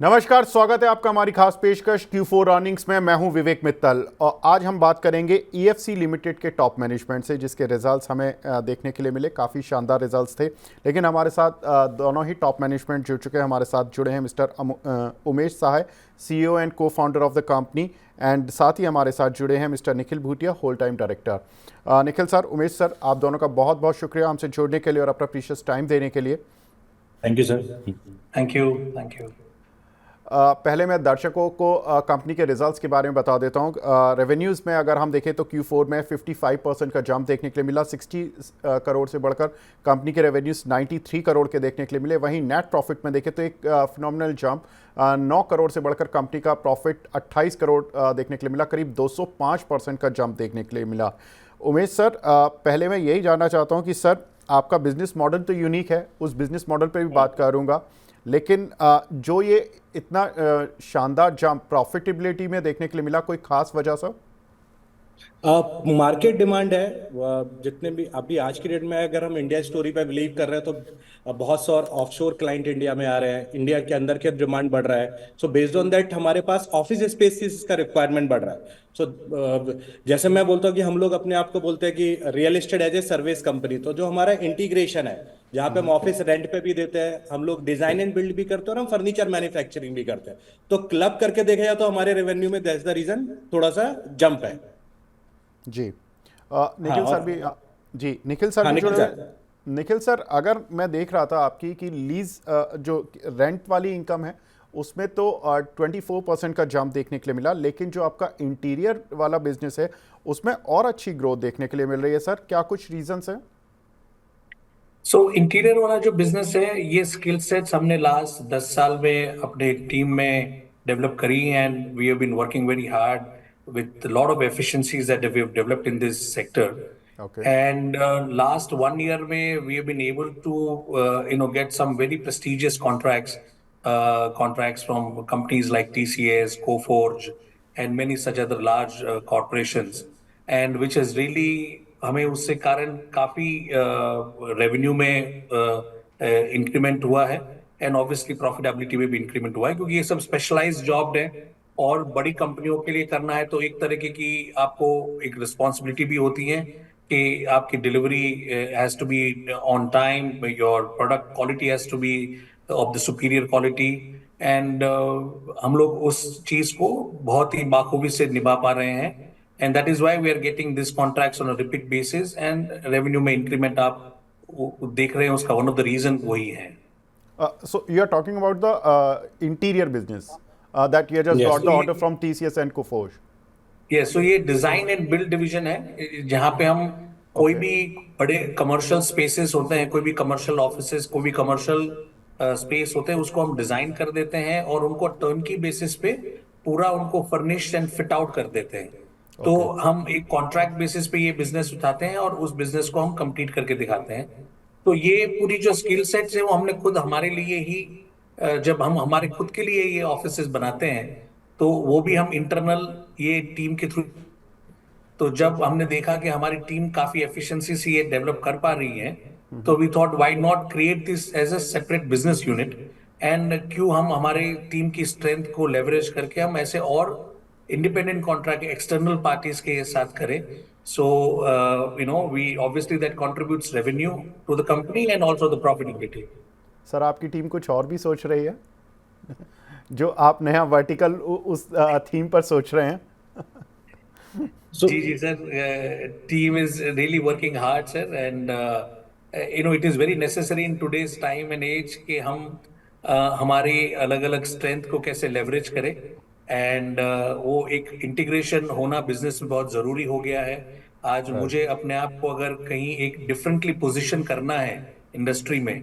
नमस्कार, स्वागत है आपका हमारी खास पेशकश Q4 अर्निंग्स में। मैं हूं विवेक मित्तल और आज हम बात करेंगे EFC लिमिटेड के टॉप मैनेजमेंट से, जिसके रिजल्ट्स हमें देखने के लिए मिले। काफ़ी शानदार रिजल्ट्स थे, लेकिन हमारे साथ दोनों ही टॉप मैनेजमेंट जुड़ चुके हैं। हमारे साथ जुड़े हैं Mr Umesh Sahay, CEO and cofounder of the company, and साथ ही हमारे साथ जुड़े हैं Mr Nikhil Bhutia, whole time director. Nikhil sir, Umesh sir, आप दोनों का बहुत बहुत शुक्रिया हमसे जुड़ने के लिए और अपना प्रीशियस टाइम देने के लिए। Thank you sir. Thank you. Thank you. पहले मैं दर्शकों को कंपनी के रिजल्ट्स के बारे में बता देता हूँ। रेवेन्यूज़ में अगर हम देखें तो Q4 में 55% का जंप देखने के लिए मिला। 60 करोड़ से बढ़कर कंपनी के रेवेन्यूज़ 93 करोड़ के देखने के लिए मिले। वहीं नेट प्रॉफिट में देखें तो एक फिनोमिनल जंप, 9 करोड़ से बढ़कर कंपनी का प्रॉफिट 28 करोड़ देखने के लिए मिला। करीब 205% का जंप देखने के लिए मिला। उमेश सर, पहले मैं यही जानना चाहता हूँ कि सर, आपका बिजनेस मॉडल तो यूनिक है, उस बिजनेस मॉडल पर भी बात करूँगा, लेकिन जो ये इतना शानदार जंप प्रॉफिटेबिलिटी में देखने के लिए मिला, कोई खास वजह सर? मार्केट डिमांड है। जितने भी अभी आज की डेट में अगर हम इंडिया स्टोरी पे बिलीव कर रहे हैं तो बहुत से और ऑफशोर क्लाइंट इंडिया में आ रहे हैं, इंडिया के अंदर के डिमांड बढ़ रहा है। सो बेस्ड ऑन दैट हमारे पास ऑफिस स्पेस का रिक्वायरमेंट बढ़ रहा है। सो जैसे मैं बोलता हूँ कि हम लोग अपने आप को बोलते हैं कि real estate as a service company, तो जो हमारा इंटीग्रेशन है, जहाँ पे हम ऑफिस रेंट पे भी देते हैं, हम लोग डिजाइन एंड बिल्ड भी करते हैं और हम फर्नीचर मैन्युफैक्चरिंग भी करते हैं। तो क्लब करके देखा जाए तो हमारे रेवेन्यू में दैट्स द रीजन थोड़ा सा जंप है। जी। हाँ निखिल सर भी जी, निखिल सर हाँ भी निखिल जुड़े हुए। सर। निखिल सर, अगर मैं देख रहा था आपकी कि लीज जो रेंट वाली इनकम है, उसमें तो 24% का जंप देखने के लिए मिला, लेकिन जो आपका इंटीरियर वाला बिजनेस है उसमें और अच्छी ग्रोथ देखने के लिए मिल रही है। सर, क्या कुछ रीजंस है? इंटीरियर वाला जो बिजनेस है, ये स्किल सेट्स हमने लास्ट 10 साल में अपने टीम में डेवलप करी, and we have been working very hard with a lot of efficiencies that we have developed in this sector. Okay. And last 1 year में we have been able to get some very prestigious contracts from companies like TCS, Coforge, and many such other large corporations, and which has really हमें उससे कारण काफी revenue में increment हुआ है, and obviously profitability में भी इंक्रीमेंट हुआ है, क्योंकि ये सब स्पेशलाइज्ड जॉब है और बड़ी कंपनियों के लिए करना है तो एक तरीके की आपको एक रिस्पॉन्सिबिलिटी भी होती है कि आपकी delivery has to be on time, your product quality has to be of the superior quality, and हम लोग उस चीज को बहुत ही बाखूबी से निभा पा रहे हैं, and that is why we are getting these contracts on a repeat basis, and revenue में increment आप देख रहे हैं, उसका one of the reason वही है। So you are talking about the interior business that you just Yes. got the order from TCS and Coforge. Yes, so ये design and build division है, जहाँ पे हम कोई Okay. भी बड़े कमर्शियल स्पेसेस होते हैं, कोई भी कमर्शियल ऑफिसेस, कोई भी कमर्शियल स्पेस होते हैं, उसको हम डिजाइन कर देते हैं और उनको टर्नकी बेसिस पे पूरा उनको फर्निश एंड फिट आउट कर देते हैं। तो Okay. हम एक कॉन्ट्रैक्ट बेसिस पे ये बिजनेस उठाते हैं और उस बिजनेस को हम कंप्लीट करके दिखाते हैं। तो ये पूरी जो स्किल सेट्स है वो हमने खुद हमारे लिए ही जब हम हमारे खुद के लिए ये ऑफिसेस बनाते हैं, तो वो भी हम इंटरनल ये टीम के थ्रू, तो जब हमने देखा कि हमारी टीम काफी एफिशिएंसी से ये डेवलप कर पा रही है, तो we thought why not create this as a separate business unit, and क्यों हम हमारे टीम की स्ट्रेंथ को लेवरेज करके हम ऐसे और इंडिपेंडेंट कॉन्ट्रैक्ट एक्सटर्नल पार्टीज के साथ करें। So we obviously that contributes revenue to the company and also the profitability. Sir, आपकी टीम कुछ और भी सोच रही है जो आप नया वर्टिकल उस थीम पर सोच रहे हैं? जी sir, team is really working hard sir, and it is very necessary in today's time and as कि हम हमारी अलग अलग स्ट्रेंथ को कैसे लेवरेज करें, एंड वो एक इंटीग्रेशन होना बिजनेस में बहुत जरूरी हो गया है। आज मुझे अपने आप को अगर कहीं एक डिफरेंटली पोजीशन करना है इंडस्ट्री में,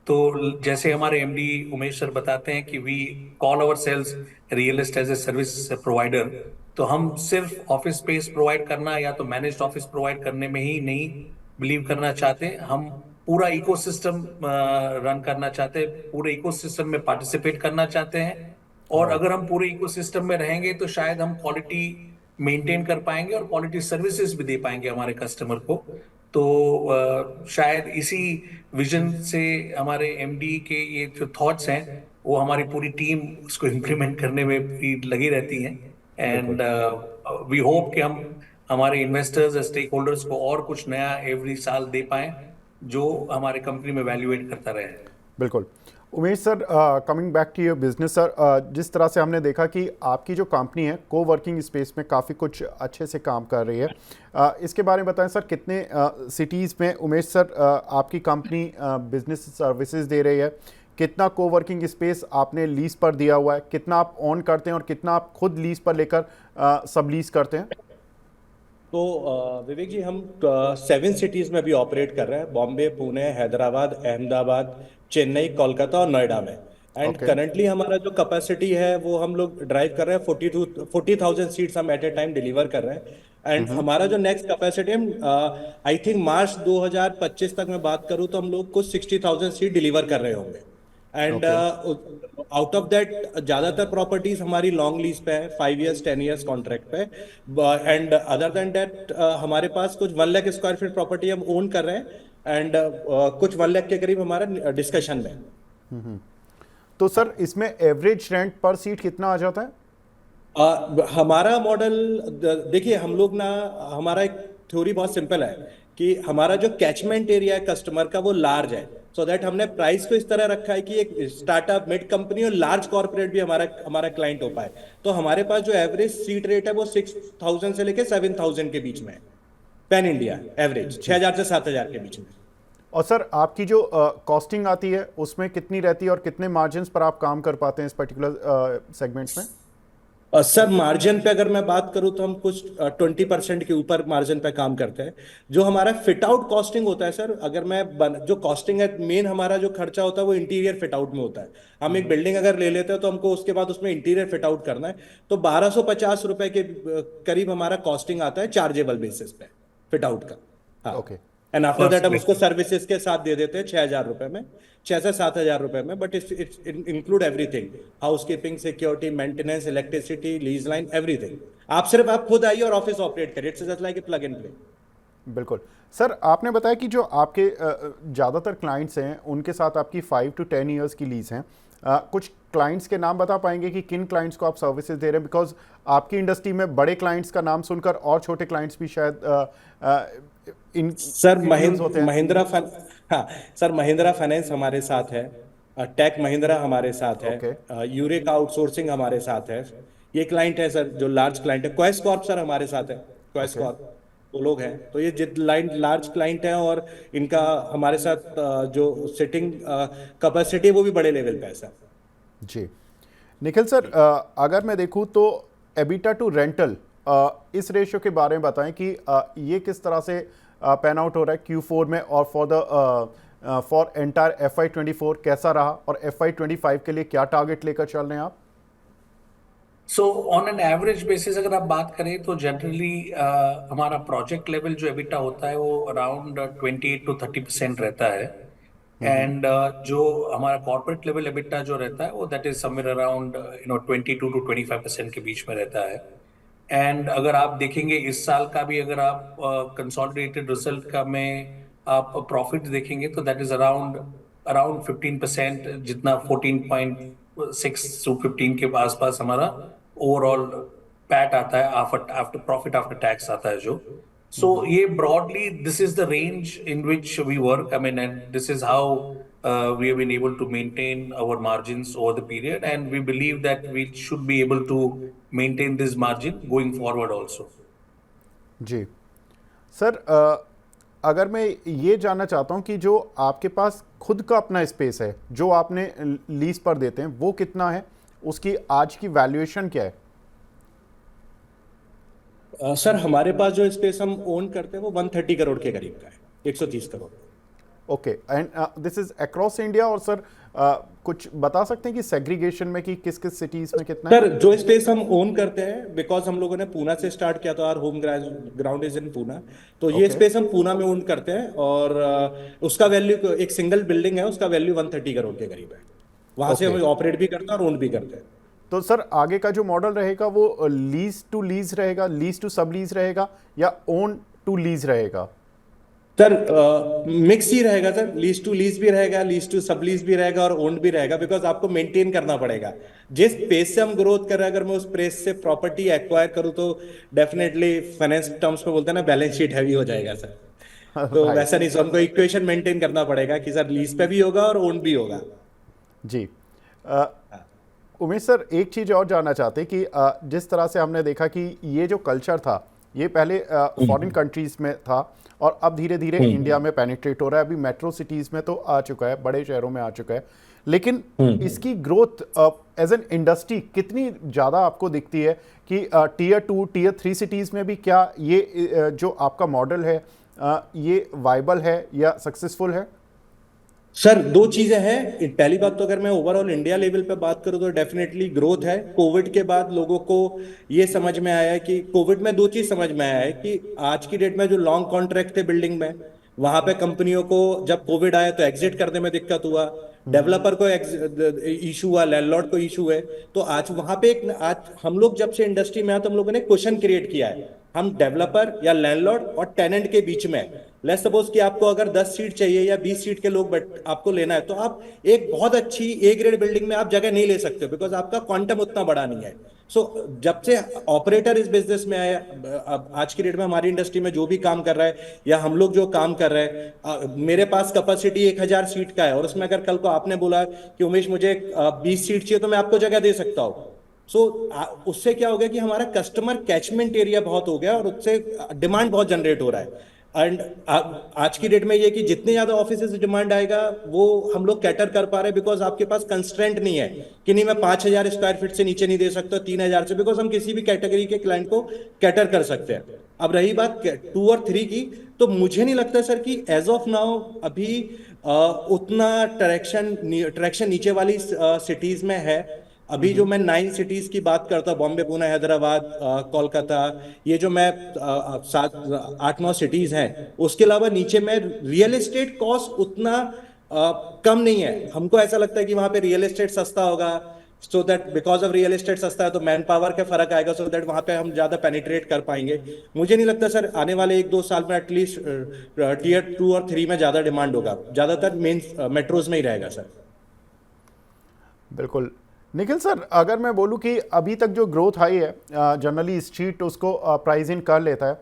तो जैसे हमारे एमडी उमेश सर बताते हैं कि we call our sales real estate as a service provider, तो हम सिर्फ ऑफिस स्पेस प्रोवाइड करना या तो मैनेज्ड ऑफिस प्रोवाइड करने में ही नहीं बिलीव करना चाहते, हम पूरा इकोसिस्टम रन करना चाहते हैं, पूरे इकोसिस्टम में पार्टिसिपेट करना चाहते हैं, और राइट। अगर हम पूरे इकोसिस्टम में रहेंगे तो शायद हम क्वालिटी मेंटेन कर पाएंगे और क्वालिटी सर्विसेज भी दे पाएंगे हमारे कस्टमर को। तो शायद इसी विजन से हमारे एमडी के ये जो थॉट्स हैं वो हमारी पूरी टीम उसको इम्प्लीमेंट करने में पूरी लगी रहती है। बिल्कुल एंड वी होप कि हम हमारे इन्वेस्टर्स स्टेक होल्डर्स को और कुछ नया एवरी साल दे पाएं जो हमारे कंपनी में वैल्यूएट करता रहे। बिल्कुल। Umesh sir, coming back to your business sir, जिस तरह से हमने देखा कि आपकी जो कंपनी है को वर्किंग स्पेस में काफ़ी कुछ अच्छे से काम कर रही है, इसके बारे में बताएं सर, कितने सिटीज़ में उमेश सर आपकी कंपनी बिजनेस सर्विसेज दे रही है, कितना को वर्किंग स्पेस आपने लीज पर दिया हुआ है, कितना आप ऑन करते हैं और कितना आप खुद लीज पर लेकर सब लीज करते हैं? तो विवेक जी, हम 7 सिटीज में अभी ऑपरेट कर रहे हैं, बॉम्बे, पुणे, हैदराबाद, अहमदाबाद, चेन्नई, कोलकाता और नोएडा में। And okay. करंटली हमारा जो कैपेसिटी है वो हम लोग ड्राइव कर रहे हैं, 40,000 सीट्स हम एट ए टाइम डिलीवर कर रहे हैं। एंड हमारा जो नेक्स्ट कैपेसिटी है, आई थिंक मार्च 2025 तक मैं बात करूं तो हम लोग कुछ 60,000 सीट डिलीवर कर रहे होंगे। And okay. Out of that ज्यादातर प्रॉपर्टीज हमारी लॉन्ग लीज पे है, 5 इयर्स 10 इयर्स कॉन्ट्रैक्ट पे। एंड अदर देन दैट हमारे पास कुछ 1 लाख स्क्वायर फीट प्रॉपर्टी हम ओन कर रहे हैं। एंड कुछ 1 लाख के करीब हमारा डिस्कशन में है। तो सर इसमें एवरेज रेंट पर सीट कितना आ जाता है? हमारा मॉडल, देखिए हम लोग ना, हमारा एक थ्योरी बहुत सिंपल है कि हमारा जो कैचमेंट एरिया है कस्टमर का वो लार्ज है, सो दैट हमने प्राइस को इस तरह रखा है कि एक स्टार्टअप, मिड कंपनी और लार्ज कॉर्पोरेट भी हमारा हमारा क्लाइंट हो पाए। तो हमारे पास जो एवरेज सीट रेट है वो 6,000 से लेके 7,000 के बीच में है, पैन इंडिया एवरेज 6,000 से 7,000 के बीच में। और सर आपकी जो कॉस्टिंग आती है उसमें कितनी रहती है और कितने मार्जिन्स पर आप काम कर पाते हैं इस पर्टिकुलर सेगमेंट्स में? सर मार्जिन पे अगर मैं बात करूं तो हम कुछ 20% के ऊपर मार्जिन पे काम करते हैं। जो हमारा फिट आउट कॉस्टिंग होता है सर, अगर जो कॉस्टिंग है, मेन हमारा जो खर्चा होता है वो इंटीरियर फिट आउट में होता है। हम एक बिल्डिंग अगर ले लेते हैं तो हमको उसके बाद उसमें इंटीरियर फिट आउट करना है, तो 1,250 रुपए के करीब हमारा कॉस्टिंग आता है चार्जेबल बेसिस पे फिट आउट का। हाँ। ओके। एंड आफ्टर पर दैट हम स्क्वायर उसको सर्विसेज के साथ दे देते हैं 6,000 रुपए में, 6 से 7,000 रुपए में। But it's include everything, housekeeping, security, maintenance, electricity, lease line, everything. आप खुद आइए और ऑफिस ऑपरेट करिए, it's just like a plug and play. बिल्कुल। सर आपने बताया कि जो आपके ज़्यादातर क्लाइंट्स हैं उनके साथ आपकी 5 to 10 ईयर्स की लीज हैं। कुछ क्लाइंट्स के नाम बता पाएंगे कि किन क्लाइंट्स को आप सर्विसेज दे रहे हैं? बिकॉज आपकी इंडस्ट्री में बड़े क्लाइंट्स का नाम सुनकर और छोटे क्लाइंट्स भी शायद इन सर confuse होते हैं। हाँ सर, महिंद्रा फाइनेंस हमारे साथ है, टेक महिंद्रा हमारे साथ है, ओके। यूरेका आउटसोर्सिंग हमारे साथ है। ये क्लाइंट है सर जो लार्ज क्लाइंट है। क्वेस्ट कॉर्प सर हमारे साथ है, क्वेस्ट ओके। कॉर्प वो लोग हैं। तो ये जित लार्ज क्लाइंट है और इनका हमारे साथ जो सिटिंग कैपेसिटी है वो भी बड़े लेवल पे है सर। जी। निखिल सर, अगर मैं देखूं तो एबिटा टू रेंटल, इस रेशियो के बारे में बताएं कि ये किस तरह से पैन आउट हो रहा है Q4 में, और फॉर एंटायर FY24 कैसा रहा, और FY25 के लिए क्या टारगेट लेकर चल रहे हैं आप? So on an average basis अगर आप बात करें तो जनरली हमारा प्रोजेक्ट लेवल जो एबिटा होता है वो अराउंड 28 to 30% रहता है। एंड जो हमारा कॉर्पोरेट लेवल एबिटा जो रहता है वो that is somewhere around 22 to 25% के बीच में रहता है। एंड अगर आप देखेंगे इस साल का भी, अगर आप कंसोलिडेटेड रिजल्ट का में आप प्रॉफिट देखेंगे तो दैट इज अराउंड अराउंड 15%, जितना 14.6 to 15 के आसपास हमारा ओवरऑल पैट आता है, आफ्टर प्रॉफिट आफ्टर टैक्स आता है जो। So ये broadly this is the range in which we work. I mean, and this is how we have been able to maintain our margins over the period, and we believe that we should be able to maintain this margin going forward also. Ji sir, अगर मैं ये जानना चाहता हूँ कि जो आपके पास खुद का अपना स्पेस है जो आपने लीज पर देते हैं वो कितना है, उसकी आज की वैल्यूएशन क्या है? सर हमारे पास जो स्पेस हम ओन करते हैं वो 130 करोड़ के करीब का है, 130 crore. Okay. And this is across India, और सर कुछ बता सकते हैं कि सेग्रीगेशन में कि किस किस सिटीज में कितना है? सर जो स्पेस हम ओन करते हैं, बिकॉज हम लोगों ने पूना से स्टार्ट किया था, और home ground is in Poona, तो ये ओके। स्पेस हम पूना में ओन करते हैं। और उसका वैल्यू, एक सिंगल बिल्डिंग है उसका वैल्यू 130 करोड़ के करीब है। वहां से ओके। हम ऑपरेट भी करते हैं और ओन भी करते हैं। तो सर आगे का जो मॉडल रहेगा वो लीज टू लीज रहेगा, लीज टू सब लीज रहेगा, या ओन टू लीज रहेगा? सर मिक्स ही रहेगा सर, लीज टू लीज भी रहेगा, लीज टू सब लीज भी रहेगा और ओन्ड भी रहेगा, बिकॉज आपको मेंटेन करना पड़ेगा। जिस पेस से हम ग्रोथ कर रहे हैं, अगर मैं उस पेस से प्रॉपर्टी एक्वायर करूं तो डेफिनेटली फाइनेंस टर्म्स में बोलते हैं ना, बैलेंस शीट हैवी हो जाएगा सर। तो राइट। वैसा नहीं, सो हमको इक्वेशन मेंटेन करना पड़ेगा कि सर लीज पे भी होगा और ओन भी होगा। जी। अ, उमेश सर, एक चीज़ और जानना चाहते हैं कि जिस तरह से हमने देखा कि ये जो कल्चर था ये पहले फॉरेन कंट्रीज़ में था और अब धीरे धीरे इंडिया में पेनिट्रेट हो रहा है। अभी मेट्रो सिटीज़ में तो आ चुका है, बड़े शहरों में आ चुका है, लेकिन इसकी ग्रोथ एज एन इंडस्ट्री कितनी ज़्यादा आपको दिखती है कि टीयर 2 टीयर 3 सिटीज़ में भी क्या ये जो आपका मॉडल है ये वाइबल है या सक्सेसफुल है? सर दो चीजें हैं। पहली बात तो अगर मैं ओवरऑल इंडिया लेवल पे बात करूं तो डेफिनेटली ग्रोथ है। कोविड के बाद लोगों को ये समझ में आया है कि कोविड में दो चीज समझ में आया है कि आज की डेट में जो लॉन्ग कॉन्ट्रैक्ट थे बिल्डिंग में, वहां पे कंपनियों को जब कोविड आया तो एग्जिट करने में दिक्कत हुआ, डेवलपर को इशू हुआ, लैंडलॉर्ड को इशू है। तो आज वहां पे एक, आज हम लोग जब से इंडस्ट्री में आए तो हम लोगों ने क्वेश्चन क्रिएट किया है, हम डेवलपर या लैंडलॉर्ड और टेनेंट के बीच में, लेट्स सपोज कि आपको अगर 10 सीट चाहिए या 20 सीट के लोग आपको लेना है, तो आप एक बहुत अच्छी ए ग्रेड बिल्डिंग में आप जगह नहीं ले सकते, बिकॉज आपका क्वांटम उतना बड़ा नहीं है। जब से ऑपरेटर इस बिजनेस में आए, अब आज की डेट में हमारी इंडस्ट्री में जो भी काम कर रहा है या हम लोग जो काम कर रहे हैं, मेरे पास कैपेसिटी 1000 सीट का है और उसमें अगर कल को आपने बोला कि उमेश मुझे 20 सीट चाहिए, तो मैं आपको जगह दे सकता हूँ। उससे क्या हो गया कि हमारा कस्टमर कैचमेंट एरिया बहुत हो गया और उससे डिमांड बहुत जनरेट हो रहा है। एंड आज की डेट में ये कि जितने ज्यादा ऑफिस से डिमांड आएगा वो हम लोग कैटर कर पा रहे हैं, बिकॉज आपके पास कंस्ट्रेंट नहीं है कि नहीं मैं 5000 स्क्वायर फीट से नीचे नहीं दे सकता, 3000 से, बिकॉज हम किसी भी कैटेगरी के क्लाइंट को कैटर कर सकते हैं। अब रही बात 2 और 3 की, तो मुझे नहीं लगता सर कि एज ऑफ नाउ अभी उतना ट्रैक्शन नीचे वाली सिटीज में है। अभी जो मैं 9 सिटीज की बात करता हूँ, बॉम्बे, पुणे, हैदराबाद, कोलकाता, ये जो मैं 8-9 सिटीज हैं, उसके अलावा नीचे में रियल एस्टेट कॉस्ट उतना कम नहीं है। हमको ऐसा लगता है कि वहां पे रियल एस्टेट सस्ता होगा, so that because of real estate सस्ता है तो मैन पावर का फर्क आएगा, सो दैट वहां पे हम ज्यादा पेनिट्रेट कर पाएंगे। मुझे नहीं लगता सर आने वाले 1-2 साल में एटलीस्ट टीयर 2 और 3 में ज्यादा डिमांड होगा, ज्यादातर मेन मेट्रोज में ही रहेगा सर। बिल्कुल। निखिल सर, अगर मैं बोलूं कि अभी तक जो ग्रोथ आई है जनरली स्ट्रीट उसको प्राइस इन कर लेता है,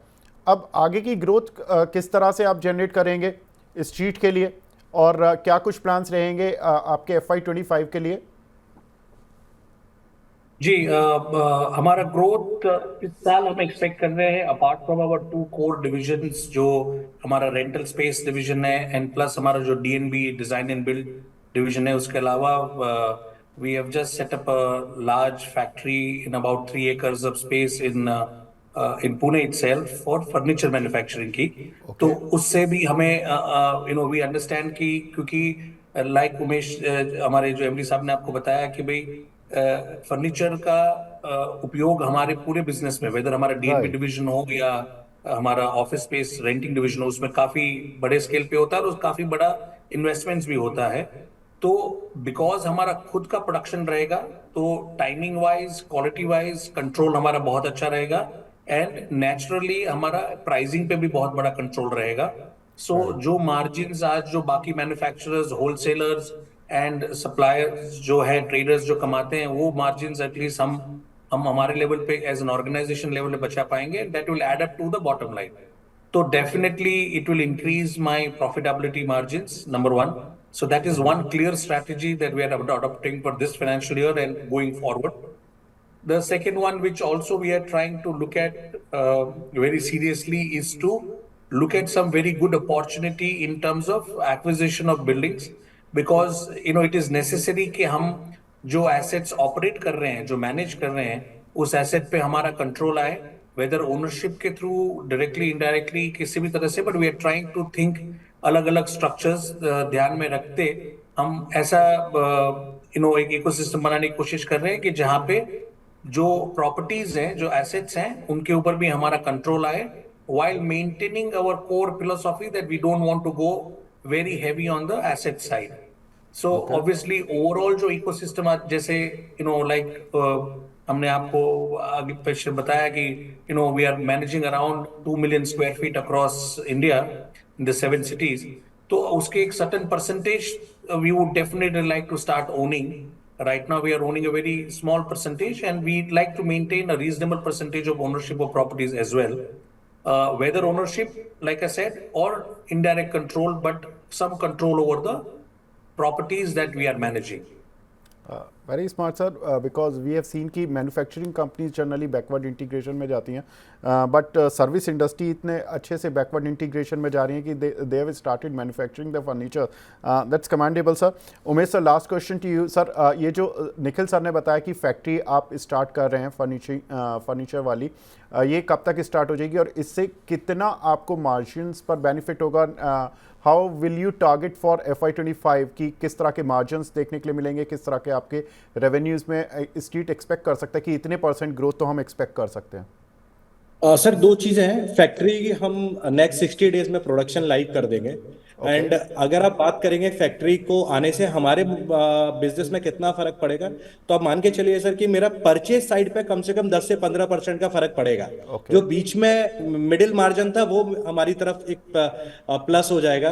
अब आगे की ग्रोथ किस तरह से आप जनरेट करेंगे स्ट्रीट के लिए और क्या कुछ प्लान्स रहेंगे आपके FY25 के लिए? जी, हमारा ग्रोथ इस साल हम एक्सपेक्ट कर रहे हैं, apart from our 2 core divisions, जो हमारा रेंटल स्पेस डिवीजन है एंड प्लस हमारा जो DNB design and build division है, उसके अलावा we have just set up a large factory in about 3 acres of space in Pune itself for furniture manufacturing की। तो ओके। उससे भी हमें वी अंडरस्टैंड कि, क्योंकि लाइक उमेश हमारे जो MD साहब ने आपको बताया कि भाई फर्नीचर का उपयोग हमारे पूरे बिजनेस में, वेदर हमारा DNB राइट। डिवीजन हो या हमारा ऑफिस स्पेस रेंटिंग डिवीजन हो, उसमें काफी बड़े स्केल पे होता है और काफी बड़ा इन्वेस्टमेंट्स भी होता है। तो बिकॉज हमारा खुद का प्रोडक्शन रहेगा, तो timing wise, quality wise control हमारा बहुत अच्छा रहेगा एंड नेचुरली हमारा प्राइसिंग पे भी बहुत बड़ा कंट्रोल रहेगा। राइट। जो मार्जिन्स आज जो बाकी मैन्युफैक्चरर्स, होलसेलर्स एंड सप्लायर्स जो है, ट्रेडर्स जो कमाते हैं, वो मार्जिन्स एटलीस्ट हम हमारे लेवल पे एज एन ऑर्गेनाइजेशन लेवल पे बचा पाएंगे, that will add up to the bottom line. So definitely it will increase my profitability margins, number one. So that is one clear strategy that we are adopting for this financial year and going forward. The second one, which also we are trying to look at very seriously, is to look at some very good opportunity in terms of acquisition of buildings, because it is necessary कि हम जो assets operate कर रहे हैं, जो manage कर रहे हैं, उस asset पे हमारा control आए, whether ownership के through, directly, indirectly, किसी भी तरह से, but we are trying to think अलग अलग structures ध्यान में रखते हम ऐसा एक इकोसिस्टम बनाने की कोशिश कर रहे हैं कि जहाँ पे जो प्रॉपर्टीज हैं, जो एसेट्स हैं, उनके ऊपर भी हमारा कंट्रोल आए, while maintaining our core philosophy that we don't want to go very heavy on the asset side. So okay. obviously overall जो इकोसिस्टम जैसे हमने आपको आगे पीछे बताया कि we are managing around 2 million square feet across India. in the 7 cities. तो उसके एक certain percentage we would definitely like to start owning. Right now we are owning a very small percentage, and we'd like to maintain a reasonable percentage of ownership of properties as well. Whether ownership, like I said, or indirect control, but some control over the properties that we are managing. Very smart sir, because we have seen कि manufacturing companies generally backward integration में जाती हैं, but service industry इतने अच्छे से backward integration में जा रही है कि they have started manufacturing the furniture. That's commendable sir. Umesh sir, last question to you sir. ये जो निखिल सर ने बताया कि फैक्ट्री आप स्टार्ट कर रहे हैं फर्नीचर वाली, ये कब तक स्टार्ट हो जाएगी और इससे कितना आपको मार्जिन्स पर बेनिफिट होगा? How will you target for FY25 की किस तरह के मार्जिन्स देखने के लिए मिलेंगे, किस तरह के आपके रेवेन्यूज़ में स्ट्रीट एक्सपेक्ट कर सकता है कि इतने % ग्रोथ तो हम एक्सपेक्ट कर सकते हैं? सर दो चीजें हैं. फैक्ट्री हम नेक्स्ट 60 डेज में प्रोडक्शन लाइव कर देंगे. एंड अगर आप बात करेंगे फैक्ट्री को आने से हमारे बिजनेस में कितना फर्क पड़ेगा, तो आप मान के चलिए सर कि मेरा परचेज साइड पे कम से कम 10 से 15% का फर्क पड़ेगा. जो बीच में मिडिल मार्जिन था वो हमारी तरफ एक प्लस हो जाएगा.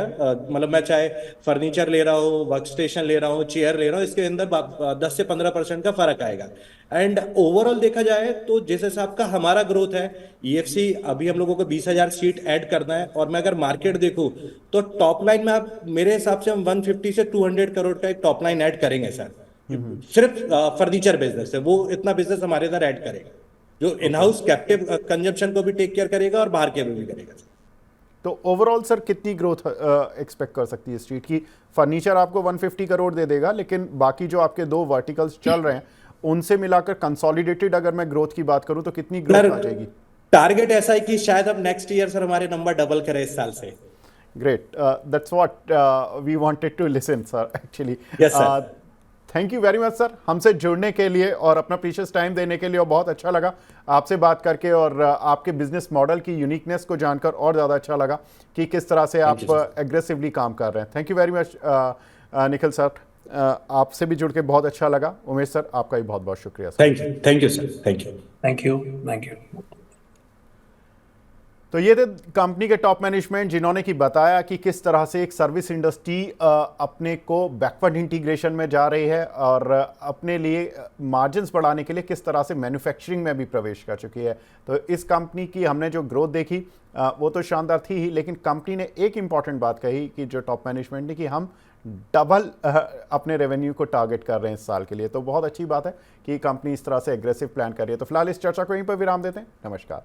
मतलब मैं चाहे फर्नीचर ले रहा हूँ, वर्क स्टेशन ले रहा हूँ, चेयर ले रहा हूँ, इसके अंदर 10 से 15% का फर्क आएगा. एंड ओवरऑल देखा जाए तो जिस हिसाब का हमारा ग्रोथ है, EFC अभी हम लोगों को 20,000 सीट ऐड करना है. और मैं अगर मार्केट देखूं तो टॉप लाइन में आप मेरे हिसाब से हम 150 से 200 करोड़ का एक टॉप लाइन ऐड करेंगे सर. सिर्फ फर्नीचर बिजनेस है, वो इतना बिजनेस हमारे इधर ऐड करेगा जो इन हाउस कैप्टिव कंजम्पशन को भी टेक केयर करेगा और बाहर के भी करेगा. तो ओवरऑल सर कितनी ग्रोथ एक्सपेक्ट कर सकती है स्ट्रीट की? फर्नीचर आपको 150 करोड़ दे देगा, लेकिन बाकी जो आपके दो वर्टिकल्स चल रहे हैं उनसे मिलाकर कंसोलिडेटेड अगर मैं ग्रोथ की बात करूं तो कितनी ग्रोथ आ जाएगी? टारगेट ऐसा है कि शायद अब नेक्स्ट ईयर सर हमारे नंबर डबल करें इस साल से. Great, that's what we wanted to listen sir actually. Yes sir. Thank you very much sir हमसे जुड़ने के लिए और अपना प्रीशियस टाइम देने के लिए, और बहुत अच्छा लगा आपसे बात करके और आपके बिजनेस मॉडल की यूनिकनेस को जानकर और ज़्यादा अच्छा लगा कि किस तरह से आप एग्रेसिवली काम कर रहे हैं. Thank you very much Nikhil sir, आपसे भी जुड़ के बहुत अच्छा लगा. उमेश सर, आपका भी बहुत बहुत शुक्रिया sir. Thank you sir. Thank you. तो ये थे कंपनी के टॉप मैनेजमेंट जिन्होंने कि बताया कि किस तरह से एक सर्विस इंडस्ट्री अपने को बैकवर्ड इंटीग्रेशन में जा रही है और अपने लिए मार्जिन्स बढ़ाने के लिए किस तरह से मैन्युफैक्चरिंग में भी प्रवेश कर चुकी है. तो इस कंपनी की हमने जो ग्रोथ देखी वो तो शानदार थी ही, लेकिन कंपनी ने एक इम्पॉर्टेंट बात कही कि जो टॉप मैनेजमेंट ने कि हम डबल अपने रेवेन्यू को टारगेट कर रहे हैं इस साल के लिए. तो बहुत अच्छी बात है कि कंपनी इस तरह से एग्रेसिव प्लान कर रही है. तो फिलहाल इस चर्चा को यहीं पर विराम देते हैं. नमस्कार.